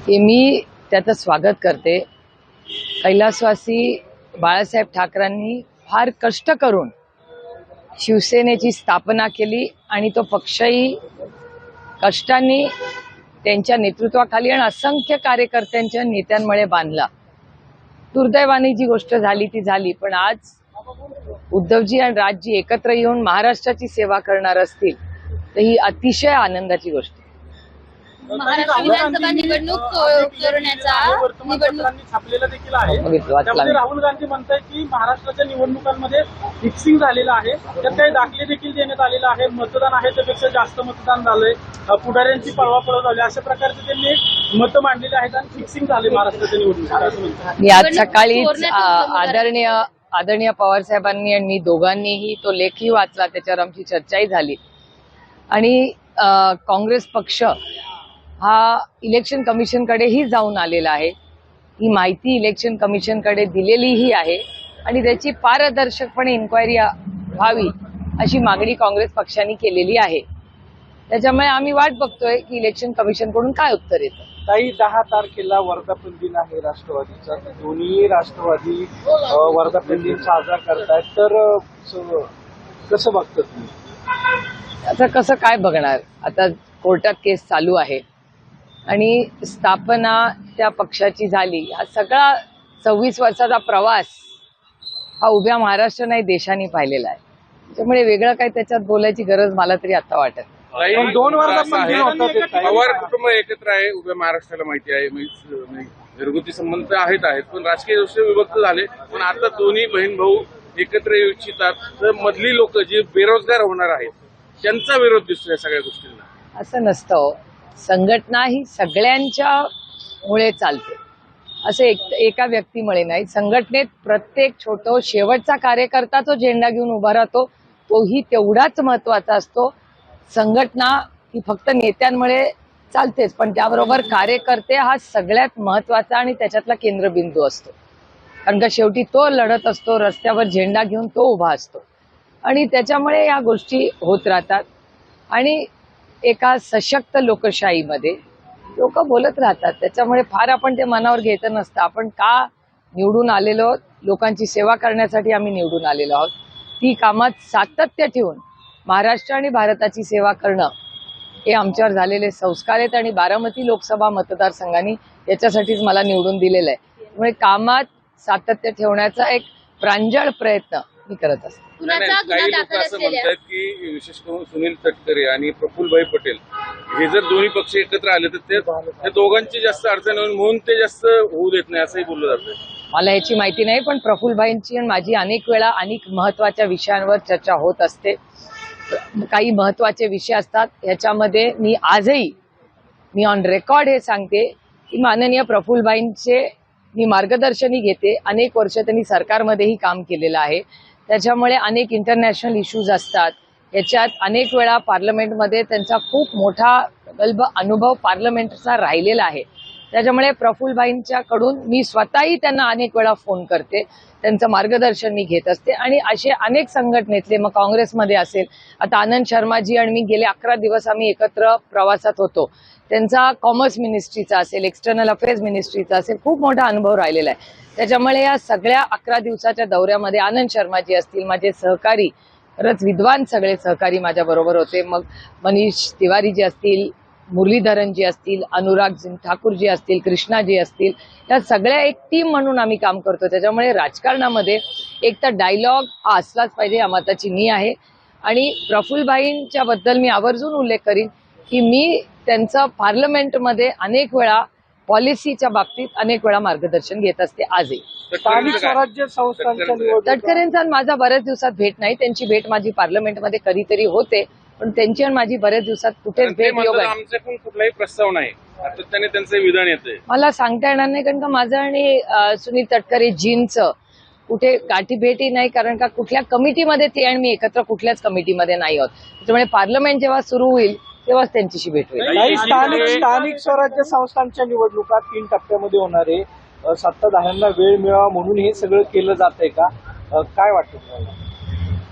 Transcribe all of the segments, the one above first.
मी त्याचं स्वागत करते। कैलासवासी बाळासाहेब ठाकरेंनी फार कष्ट करून शिवसेनेची स्थापना केली आणि तो पक्षही कष्टांनी त्यांच्या नेतृत्वाखाली आणि असंख्य कार्यकर्त्यांच्या नेत्यांमुळे बांधला। दुर्दैवाने जी गोष्ट झाली ती झाली, पण आज उद्धवजी आणि राजजी एकत्र येऊन महाराष्ट्राची सेवा करणार असतील तर ही अतिशय आनंदाची गोष्ट आहे। महाराष्ट्र विधानसभा निवडणूक छापलेला देखील आहे। त्यामध्ये राहुल गांधी म्हणतात की महाराष्ट्राच्या निवडणुकांमध्ये फिक्सिंग झालेलं आहे, त्यात काही दाखले देखील देण्यात आलेला आहे, मतदान आहे त्यापेक्षा जास्त मतदान झालंय, पुढाऱ्यांची पळवापळ झाली, अशा प्रकारचे त्यांनी मतं मांडलेली आहेत आणि फिक्सिंग झाले महाराष्ट्राच्या निवडणुकीत। मी आज सकाळीच आदरणीय पवार साहेबांनी आणि मी दोघांनीही तो लेखही वाचला, त्याच्यावर आमची चर्चाही झाली आणि काँग्रेस पक्ष हा इलेक्शन कमिशनकडेही जाऊन आलेला आहे। ही माहिती इलेक्शन कमिशनकडे दिलेलीही आहे आणि त्याची पारदर्शकपणे इन्क्वायरी व्हावी अशी मागणी काँग्रेस पक्षाने केलेली आहे। त्याच्यामुळे आम्ही वाट बघतोय की इलेक्शन कमिशनकडून काय उत्तर येतं। काही 10 तारखेला वर्धापन दिन आहे राष्ट्रवादीचा, दोन्ही राष्ट्रवादी वर्धापन दिन साजरा करतायत, तर कसं बघतात तुम्ही? आता कसं काय बघणार, आता कोर्टात केस चालू आहे आणि स्थापना त्या पक्षाची झाली। हा सगळा 26 वर्षाचा प्रवास हा उभ्या महाराष्ट्र नाही देशाने पाहिलेला आहे, त्यामुळे वेगळं काही त्याच्यात बोलायची गरज मला तरी आता वाटत नाही। 2 वर्षांपासून पवार कुटुंब एकत्र आहे, उभ्या महाराष्ट्राला माहिती आहे, घरगुती संबंध आहेत, पण राजकीय दृष्ट्या विभक्त झाले, पण आता दोन्ही बहीण भाऊ एकत्र येऊ इच्छितात, तर मधली लोक जे बेरोजगार होणार आहेत त्यांचा विरोध दिसतो या सगळ्या गोष्टींना। असं नसतं, संघटना ही सगळ्यांच्या मुळे चालते, असं एका व्यक्तीमुळे नाही। संघटनेत प्रत्येक छोटो शेवटचा कार्यकर्ता तो झेंडा घेऊन उभा राहतो, तोही तेवढाच महत्वाचा असतो। संघटना ही फक्त नेत्यांमुळे चालतेच, पण त्याबरोबर कार्यकर्ते हा सगळ्यात महत्वाचा आणि त्याच्यातला केंद्रबिंदू असतो, कारण का शेवटी तो लढत असतो, रस्त्यावर झेंडा घेऊन तो उभा असतो आणि त्याच्यामुळे या गोष्टी होत राहतात आणि एका सशक्त लोकशाहीमध्ये लोक बोलत राहतात, त्याच्यामुळे फार आपण ते मनावर घ्यायचं नसतं। आपण का निवडून आलेलो आहोत, लोकांची सेवा करण्यासाठी आम्ही निवडून आलेलो आहोत। ती कामात सातत्य ठेवून महाराष्ट्र आणि भारताची सेवा करणं हे आमच्यावर झालेले संस्कार आहेत आणि बारामती लोकसभा मतदारसंघाने याच्यासाठीच मला निवडून दिलेलं आहे। त्यामुळे कामात सातत्य ठेवण्याचा एक प्रांजळ प्रयत्न मी करत असते। काही लोक असं म्हणतात की विशेष करून सुनील तटकरे आणि प्रफुल्लभाई पटेल हे जर दोन्ही पक्ष एकत्र आले तर त्या दोघांची जास्त अडचण होईल म्हणून ते जास्त होऊ देत नाही असंही बोललं जातं। मला याची माहिती नाही, पण प्रफुल्लभाईंची आणि माझी अनेक वेळा अनेक महत्वाच्या विषयांवर चर्चा होत असते। काही महत्वाचे विषय असतात, ह्याच्यामध्ये मी आजही ऑन रेकॉर्ड हे सांगते की माननीय प्रफुल्लभाईंचे मी मार्गदर्शनही घेते। अनेक वर्ष त्यांनी सरकारमध्येही काम केलेलं आहे, त्याच्यामुळे अनेक इंटरनॅशनल इश्यूज असतात, याच्यात अनेक वेळा पार्लमेंटमध्ये त्यांचा खूप मोठा प्रगल्भ अनुभव पार्लमेंटचा राहिलेला आहे। त्याच्यामुळे प्रफुल्लभाईंच्याकडून मी स्वतःही त्यांना अनेक वेळा फोन करते, त्यांचं मार्गदर्शन मी घेत असते आणि असे अनेक संघटनेतले, मग काँग्रेसमध्ये असेल, आता आनंद शर्माजी आणि मी गेले 11 दिवस आम्ही एकत्र प्रवासात होतो, त्यांचा कॉमर्स मिनिस्ट्रीचा असेल, एक्सटर्नल अफेअर्स मिनिस्ट्रीचा असेल, खूप मोठा अनुभव राहिलेला आहे। त्याच्यामुळे या सगळ्या 11 दिवसाच्या दौऱ्यामध्ये आनंद शर्माजी असतील, माझे सहकारी, खरंच विद्वान सगळे सहकारी माझ्या बरोबर होते, मग मनीष तिवारीजी असतील, मुरलीधरनजी असतील, अनुराग ठाकूरजी असतील, कृष्णाजी असतील, या सगळ्या एक टीम म्हणून आम्ही काम करतो। त्याच्यामुळे राजकारणामध्ये एक तर डायलॉग हा असलाच पाहिजे, या मताची मी आहे। आणि प्रफुल्लभाईंच्या बद्दल मी आवर्जून उल्लेख करीन की मी त्यांचं पार्लमेंटमध्ये अनेक वेळा पॉलिसीच्या बाबतीत अनेक वेळा मार्गदर्शन घेत असते आजही। स्थानिक स्वराज्य संस्थांच्या तटकरेंचा माझा बऱ्याच दिवसात भेट नाही, त्यांची भेट माझी पार्लमेंटमध्ये कधीतरी होते, पण त्यांची आणि माझी बऱ्याच दिवसात कुठेच भेट योग आहे। आमच्याकडून कुठलाही प्रस्ताव नाही, आता त्याने त्यांचं विधान येतंय, मला सांगता येणार नाही, कारण का माझं आणि सुनील तटकरे जींचं कुठे गाठी भेटी नाही, कारण का कुठल्या कमिटीमध्ये ते आणि मी एकत्र कुठल्याच कमिटीमध्ये नाही आहोत। त्यामुळे पार्लमेंट जेव्हा सुरू होईल तेव्हाच त्यांच्याशी भेट होईल। स्थानिक स्वराज्य संस्थांच्या निवडणुका 3 टप्प्यामध्ये होणार आहे, सत्ताधाऱ्यांना वेळ मिळावा म्हणून हे सगळं केलं जातंय का, काय वाटतं तुम्हाला?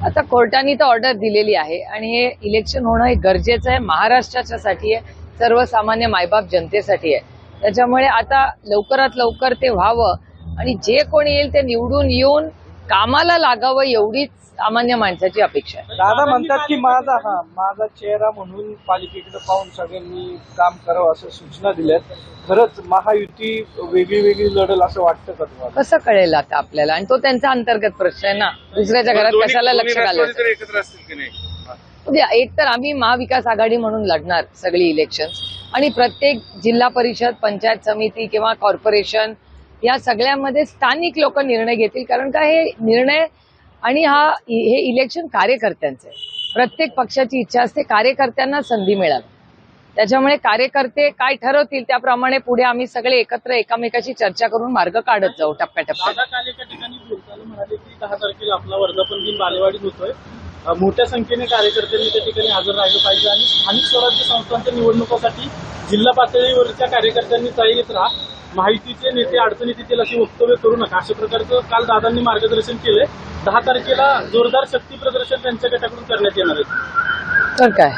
आता कोर्टाने तर ऑर्डर दिलेली आहे आणि हे इलेक्शन होणं हे गरजेचं आहे, महाराष्ट्राच्यासाठी आहे, सर्वसामान्य मायबाप जनतेसाठी आहे। त्याच्यामुळे आता लवकरात लवकर ते व्हावं आणि जे कोणी येईल ते निवडून येऊन कामाला लागावं एवढीच सामान्य माणसाची अपेक्षा आहे. दादा म्हणतात की माझा चेहरा म्हणून पालिकेकडे पाहून सगळ्यांनी काम करावं असं सूचना दिल्यात. खरंच महायुती वेगळी लढल असं वाटतं का तुम्हाला? कसं कळेल आता आपल्याला, आणि तो त्यांचा अंतर्गत प्रश्न आहे ना, दुसऱ्याच्या घरात कशाला लक्ष घालायचं. तर एकत्र असतील की नाही? एक तर आम्ही महाविकास आघाडी म्हणून लढणार सगळी इलेक्शन, आणि प्रत्येक जिल्हा परिषद, पंचायत समिती किंवा कॉर्पोरेशन या सगळ्यामध्ये स्थानिक लोक निर्णय घेतील. कारण का हे निर्णय आणि हे इलेक्शन कार्यकर्त्यांचं आहे. प्रत्येक पक्षाची इच्छा असते कार्यकर्त्यांना संधी मिळावी. त्याच्यामुळे कार्यकर्ते काय ठरवतील त्याप्रमाणे पुढे आम्ही सगळे एकत्र एकामेकाशी चर्चा करून मार्ग काढत जाऊ टप्प्याटप्प्यात. दादा काल एका ठिकाणी बोलताना म्हणाले की 10 तारखेला आपला वर्धापन दिन बालेवाडीत होतोय. मोठ्या संख्येने कार्यकर्त्यांनी त्या ठिकाणी हजर राहिलं पाहिजे आणि स्थानिक स्वराज्य संस्थांच्या निवडणुकांसाठी जिल्हा पातळीवरच्या कार्यकर्त्यांनी तयारीत राहा. माहितीचे नेते अडचणीत येतील अशी वक्तव्य करू नका, अशा प्रकारचं काल दादांनी मार्गदर्शन केलंय. 10 तारखेला जोरदार शक्ती प्रदर्शन त्यांच्या गटाकडून करण्यात येणार आहे. तर काय,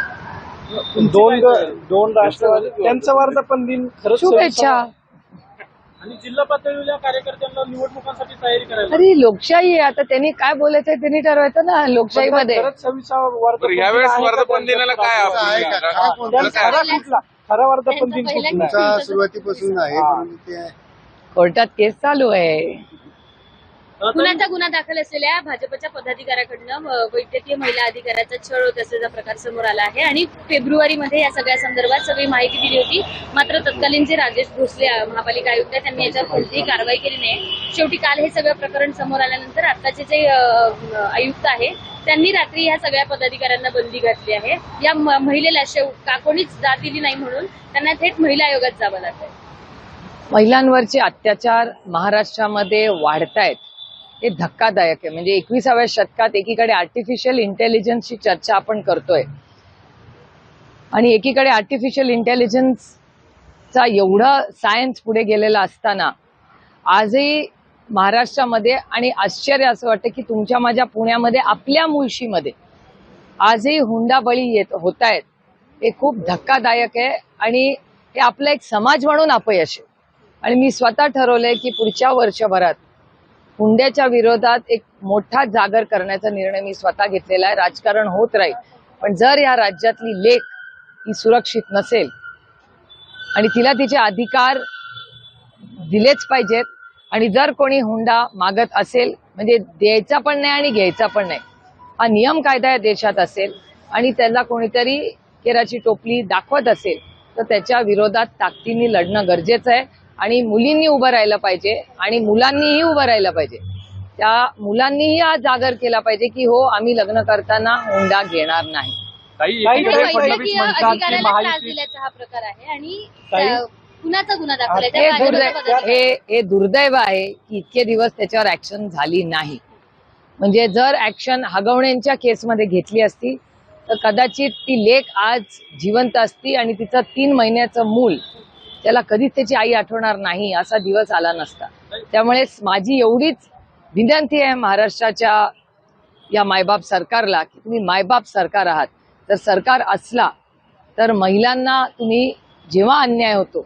दोन राष्ट्रवादी त्यांचा वर्धापन दिन खरंच शुभेच्छा. आणि जिल्हा पातळीवरच्या कार्यकर्त्यांना निवडणुकांसाठी तयारी करायला. अरे लोकशाही आहे, आता त्यांनी काय बोलायचंय त्यांनी ठरवायचं ना लोकशाहीमध्ये. खरंच 26वा वर्धापन दिन यावेळेस आहे का वर्धापन दिनाला काय खरा वर्धापन दिन कुठला? सुरुवातीपासून आहे म्हणून ते कोर्टात केस चालू आहे. खुनाचा गुन्हा दाखल असलेल्या भाजपच्या पदाधिकाऱ्याकडनं वैद्यकीय महिला अधिकाऱ्याचा छळ होत असल्याचा प्रकार समोर आला आहे आणि फेब्रुवारीमध्ये या सगळ्या संदर्भात सगळी माहिती दिली होती. मात्र तत्कालीन जे राजेश भोसले महापालिका आयुक्त आहेत त्यांनी याच्यावर कोणतीही कारवाई केली नाही. शेवटी काल हे सगळं प्रकरण समोर आल्यानंतर आताचे जे आयुक्त आहे त्यांनी रात्री या सगळ्या पदाधिकाऱ्यांना बंदी घातली आहे. या महिलेला का कोणीच जात दिली नाही म्हणून त्यांना थेट महिला आयोगात जावं लागतंय. महिलांवरचे अत्याचार महाराष्ट्रामध्ये वाढतायत हे धक्कादायक आहे. म्हणजे 21व्या शतकात एकीकडे आर्टिफिशियल इंटेलिजन्सची चर्चा आपण करतोय आणि एकीकडे आर्टिफिशियल इंटेलिजन्सचा एवढा सायन्स पुढे गेलेला असताना आजही महाराष्ट्रामध्ये, आणि आश्चर्य असं वाटतं की तुमच्या माझ्या पुण्यामध्ये आपल्या मुळशीमध्ये आजही हुंडाबळी होत आहेत. हे खूप धक्कादायक आहे आणि हे आपलं एक समाज म्हणून अपयश आहे. आणि मी स्वतः ठरवलंय की पुढच्या वर्षभरात हुंड्याच्या विरोधात एक मोठा जागर करण्याचा निर्णय मी स्वतः घेतलेला आहे. राजकारण होत राहील, पण जर या राज्यातली लेक ही सुरक्षित नसेल आणि तिला तिचे अधिकार दिलेच पाहिजेत, आणि जर कोणी हुंडा मागत असेल म्हणजे द्यायचा पण नाही आणि घ्यायचा पण नाही, हा नियम कायदा या देशात असेल आणि त्याला कोणीतरी केराची टोपली दाखवत असेल तर त्याच्या विरोधात ताकदीने लढणं गरजेचं आहे. आणि मुलींनी उभं राहिलं पाहिजे आणि मुलांनीही उभं राहिलं पाहिजे. त्या मुलांनीही हा जागर केला पाहिजे की हो, आम्ही लग्न करताना हुंडा घेणार नाही. वैद्यकीय अधिकाऱ्याला त्रास दिल्याचा हा प्रकार आहे आणि खुनाचा गुन्हा दाखल आहे. हे दुर्दैव आहे की इतके दिवस त्याच्यावर ऍक्शन झाली नाही. म्हणजे जर ऍक्शन हगवण्यांच्या केसमध्ये घेतली असती तर कदाचित ती लेक आज जिवंत असती आणि तिचं 3 महिन्याचं मूल त्याला कधीच त्याची आई आठवणार नाही असा दिवस आला नसता. त्यामुळे माझी एवढीच विनंती आहे महाराष्ट्राच्या या मायबाप सरकारला की तुम्ही मायबाप सरकार आहात. जर सरकार असला तर महिलांना तुम्ही जेव्हा अन्याय होतो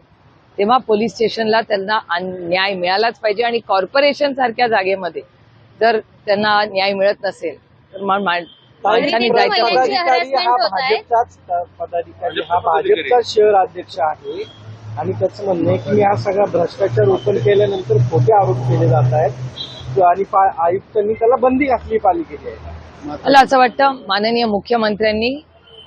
तेव्हा पोलीस स्टेशनला त्यांना न्याय मिळालाच पाहिजे. आणि कॉर्पोरेशन सारख्या जागेमध्ये जर त्यांना न्याय मिळत नसेल तर माणसांनी जायचं पाहिजे. पदाधिकारी हा भाजपचा शहर अध्यक्ष आहे आणि त्याचं म्हणणं आहे की हा सगळा भ्रष्टाचार ओपन केल्यानंतर खोटे आरोप केले जात आहेत आणि आयुक्तांनी त्याला बंदी घातली पालिकेची आहे. मला असं वाटतं माननीय मुख्यमंत्र्यांनी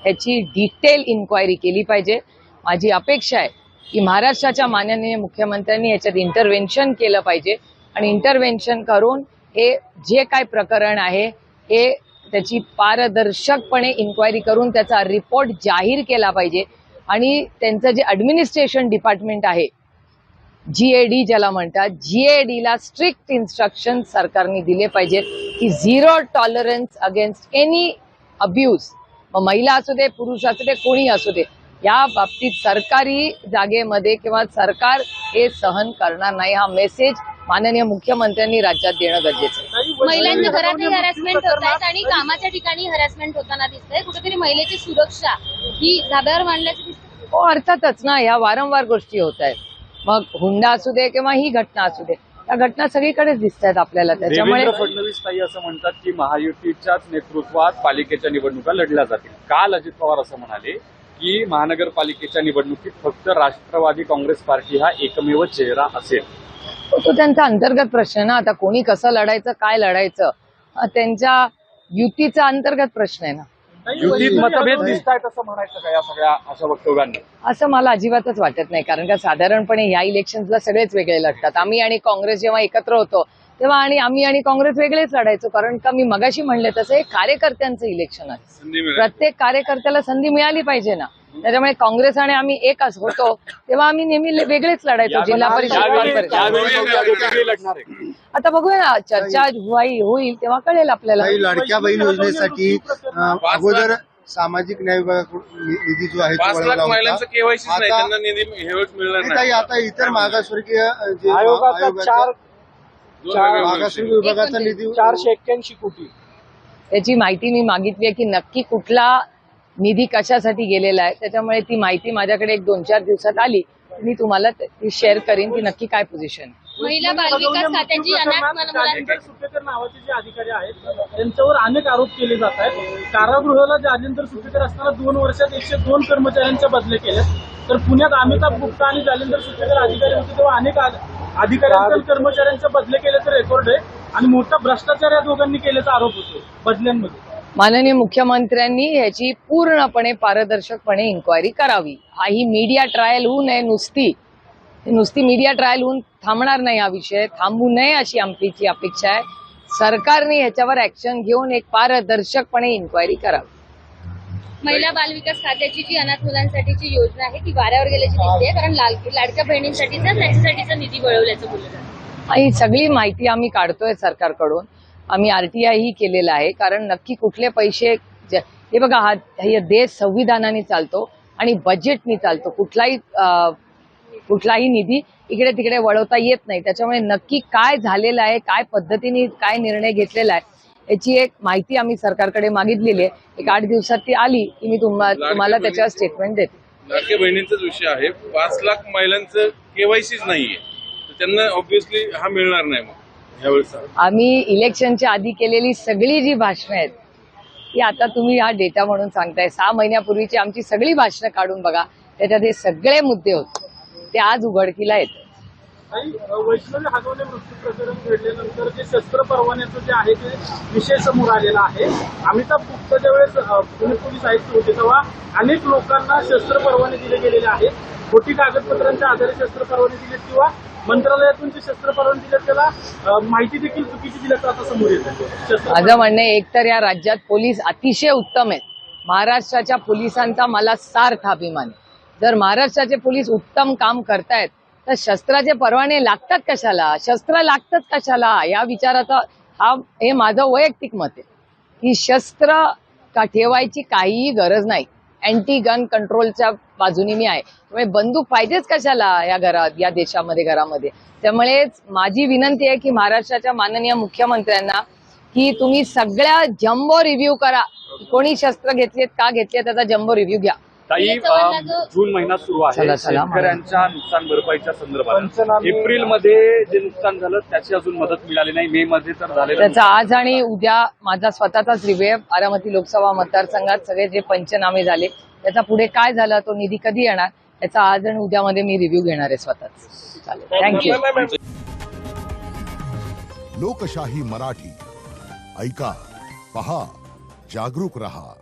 ह्याची डिटेल इन्क्वायरी केली पाहिजे. माझी अपेक्षा आहे की महाराष्ट्राच्या माननीय मुख्यमंत्र्यांनी याच्यात इंटरव्हेन्शन केलं पाहिजे आणि इंटरव्हेन्शन करून हे जे काय प्रकरण आहे हे त्याची पारदर्शकपणे इन्क्वायरी करून त्याचा रिपोर्ट जाहीर केला पाहिजे. आणि त्यांचं जे ऍडमिनिस्ट्रेशन डिपार्टमेंट आहे GAD ज्याला म्हणतात, GADला स्ट्रिक्ट इन्स्ट्रक्शन सरकारने दिले पाहिजेत की 0 टॉलरन्स अगेन्स्ट एनी अब्यूज. मग महिला असू दे, पुरुष असू दे, कोणी असू दे, या बाबतीत सरकारी जागेमध्ये किंवा सरकार हे सहन करणार नाही. हा मेसेज माननीय मुख्यमंत्र्यांनी राज्यात देणं गरजेचं आहे. महिलांच्या घरातही हॅरॅसमेंट होत आहेत आणि कामाच्या ठिकाणी हॅरॅसमेंट होताना दिसतंय. कुठेतरी महिलेची सुरक्षा ही धाब्यावर मांडण्याची दिसते. हो, अर्थातच ना, या वारंवार गोष्टी होत आहेत. मग हुंडा असू दे किंवा ही घटना असू दे, त्या घटना सगळीकडेच दिसत आहेत आपल्याला. त्याच्यामुळे देवेंद्र फडणवीस ताई असं म्हणतात की महायुतीच्याच नेतृत्वात पालिकेच्या निवडणुका लढल्या जातील. काल अजित पवार असं म्हणाले की महानगरपालिकेच्या निवडणुकीत फक्त राष्ट्रवादी काँग्रेस पार्टी हा एकमेव चेहरा असेल. तो त्यांचा अंतर्गत प्रश्न आहे ना. आता कोणी कसं लढायचं, काय लढायचं, त्यांच्या युतीचा अंतर्गत प्रश्न आहे ना. युतीत मतभेद दिसत आहेत असं म्हणायचं का या सगळ्या अशा वक्तव्यांनी? असं मला अजिबातच वाटत नाही. कारण का साधारणपणे ह्या इलेक्शन्सला सगळेच वेगळे लढतात. आम्ही आणि काँग्रेस जेव्हा एकत्र होतो तेव्हा आम्ही आणि काँग्रेस वेगळेच लढायचो. कारण का मी मगाशी म्हणले तसं हे कार्यकर्त्यांचं इलेक्शन आहे. संधी मिळाली. प्रत्येक कार्यकर्त्याला संधी मिळाली पाहिजे ना. त्याच्यामुळे काँग्रेस आणि आम्ही एक होतो तेव्हा आम्ही नेहमी वेगळेच लढायचो. जिल्हा परिषद लढणार आहे. आता बघूया ना, चर्चा होईल तेव्हा कळेल आपल्याला. काही लाडक्या बहीण योजनेसाठी अगोदर सामाजिक न्याय विभागाकडून निधी जो आहे तो 5 वळवला लाख महिलांचं होता. केवायसी नाही, आता- त्यांना निधी ह्यावेळेस मिळणार नाही, नाही. आता इतर मागासवर्गीय जे आयोगाचा दोन वेगवेगळे मागासवर्गीय विभागाचा निधी 481 कोटी. त्याची माहिती मी मागितली आहे की नक्की कुठला निधी कशासाठी गेलेला आहे. त्याच्यामुळे ती माहिती माझ्याकडे 1-2-4 दिवसात आली मी तुम्हाला ती शेअर करीन की नक्की काय पोझिशन. महिला बालविकास खात्याची अनाथ जालिंदर सुपेकर नावाचे जे अधिकारी आहेत त्यांच्यावर अनेक आरोप केले जात आहेत. कारागृहाला जालिंदर सुपेकर असताना 2 वर्षात 102 कर्मचाऱ्यांच्या बदले केले. तर पुण्यात अमिताभ गुप्ता आणि जालिंदर सुपेकर अधिकारी होते तेव्हा अनेक अधिकाऱ्यांच्या कर्मचाऱ्यांच्या बदले केल्याचं रेकॉर्ड आहे आणि मोठा भ्रष्टाचार या दोघांनी केल्याचा आरोप होतो बदल्यांमध्ये. माननीय मुख्यमंत्र्यांनी ह्याची पूर्णपणे पारदर्शकपणे इन्क्वायरी करावी. ही मीडिया ट्रायल होऊ नये. नुसती मीडिया ट्रायल होऊन थांबणार नाही. हा विषय थांबू नये अशी आमची अपेक्षा आहे. सरकारने ह्याच्यावर ऍक्शन घेऊन एक पारदर्शकपणे इन्क्वायरी करावी. महिला बालविकास खात्याची जी अनाथ मुलांसाठीची योजना आहे ती वाऱ्यावर गेल्याची दिसते, कारण लाडक्या बहिणींसाठीचा त्याच्यासाठीचा निधी वळवल्याचं बोललं जातं. ही सगळी माहिती आम्ही काढतोय सरकारकडून. आम्ही RTI ही केलेला आहे. कारण नक्की कुठले पैसे हे बघा, हा देश संविधानाने चालतो आणि बजेटनी चालतो. कुठलाही निधी इकडे तिकडे वळवता येत नाही. त्याच्यामुळे नक्की काय झालेलं आहे, काय पद्धतीने काय निर्णय घेतलेला आहे याची एक माहिती आम्ही सरकारकडे मागितलेली आहे. 8 दिवसात ती आली की मी तुम्हाला त्याच्यावर स्टेटमेंट देते. लाडक्या बहिणींचाच विषय आहे. 5 लाख महिलांचं केवायसीच नाहीये, तर त्यांना ऑब्व्हियसली हा मिळणार नाही. मग ह्यावेळेस आम्ही इलेक्शनच्या आधी केलेली सगळी जी भाषणं आहेत ती आता तुम्ही हा डेटा म्हणून सांगताय. 6 महिन्यापूर्वीची आमची सगळी भाषणं काढून बघा, त्याच्यात हे सगळे मुद्दे होते ते आज उघडकीला येतात. आणि वैष्णवी हगवणे मृत्यू प्रकरण घडल्यानंतर जे शस्त्र परवान्याचं जे आहे ते विषय समोर आलेला आहे. अमिताभ गुप्ता ज्यावेळेस पुणे पोलीस आयुक्त होते तेव्हा अनेक लोकांना शस्त्र परवाने दिले गेलेले आहेत. खोटी कागदपत्रांच्या आधारे शस्त्र परवाने दिलेत किंवा मंत्रालयातून जे शस्त्र परवाने दिलेत त्याला माहिती देखील चुकीची दिल्याचं आता समोर येतं. माझं म्हणणं आहे, एकतर या राज्यात पोलीस अतिशय उत्तम आहेत. महाराष्ट्राच्या पोलिसांचा मला सार्थ अभिमान आहे. जर महाराष्ट्राचे पोलीस उत्तम काम करतायत तर शस्त्राचे परवाने लागतात कशाला, शस्त्र लागतात कशाला, या विचाराचा हे माझं वैयक्तिक मत आहे की शस्त्र का ठेवायची काहीही गरज नाही. अँटी गन कंट्रोलच्या बाजूनी मी आहे. त्यामुळे बंदूक पाहिजेच कशाला या घरात, या देशामध्ये, घरामध्ये. त्यामुळे माझी विनंती आहे की महाराष्ट्राच्या माननीय मुख्यमंत्र्यांना की तुम्ही सगळ्या जम्बो रिव्ह्यू करा. कोणी शस्त्र घेतलेत, का घेतले, त्याचा जम्बो रिव्ह्यू घ्या. ताई, जून महिना सुरू आहे. शेतकऱ्यांच्या नुकसान भरपाईच्या संदर्भात एप्रिलमध्ये जे नुकसान झालं त्याची अजून मदत मिळाली नाही. मे मध्ये तर झालेलं. त्याचा आज आणि उद्या माझा स्वतःचाच रिव्ह्यू आहे. बारामती लोकसभा मतदारसंघात सगळे जे पंचनामे झाले त्याचा पुढे काय झालं, तो निधी कधी येणार, याचा आज आणि उद्यामध्ये मी रिव्ह्यू घेणार आहे स्वतःच. चालेल, थँक्यू. लोकशाही मराठी ऐका, पहा, जागरूक रहा.